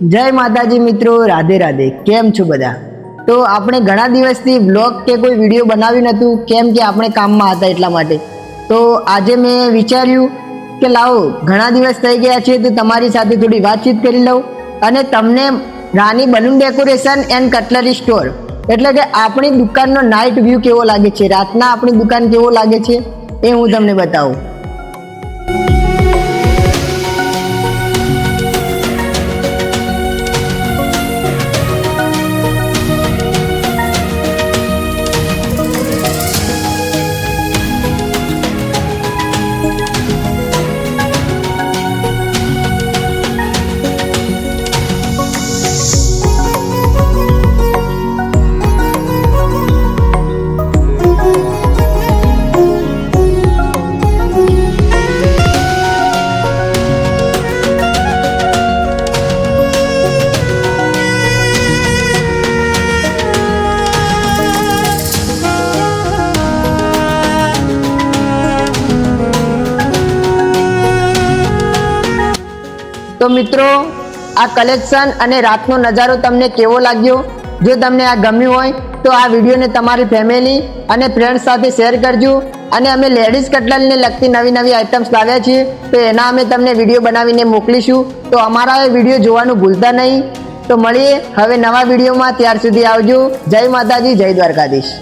જય માતાજી મિત્રો, રાધે રાધે. કેમ છો બધા? તો આપણે ઘણા દિવસથી બ્લોગ કે કોઈ વિડીયો બનાવ્યું નહોતું, કેમ કે આપણે કામમાં હતા એટલા માટે. તો આજે મેં વિચાર્યું કે લાવો, ઘણા દિવસ થઈ ગયા છે તો તમારી સાથે થોડી વાતચીત કરી લઉં અને તમને Rani balloon decoration and cutlery store એટલે કે આપણી દુકાનનો નાઇટ વ્યૂ કેવો લાગે છે, રાતના આપણી દુકાન કેવો લાગે છે એ હું તમને બતાવું. તો મિત્રો, આ કલેક્શન અને રાતનો નજારો તમને કેવો લાગ્યો? જો તમને આ ગમ્યું હોય તો આ વિડીયોને તમારી ફેમિલી અને ફ્રેન્ડ્સ સાથે શેર કરજો. અને અમે લેડીઝ કટલરીને લગતી નવી નવી આઇટમ્સ લાવ્યા છીએ, તો એના અમે તમને વિડીયો બનાવીને મોકલીશું. તો અમારા એ વિડીયો જોવાનું ભૂલતા નહીં. તો મળીએ હવે નવા વિડીયોમાં. ત્યાર સુધી આવજો. જય માતાજી, જય દ્વારકાધીશ.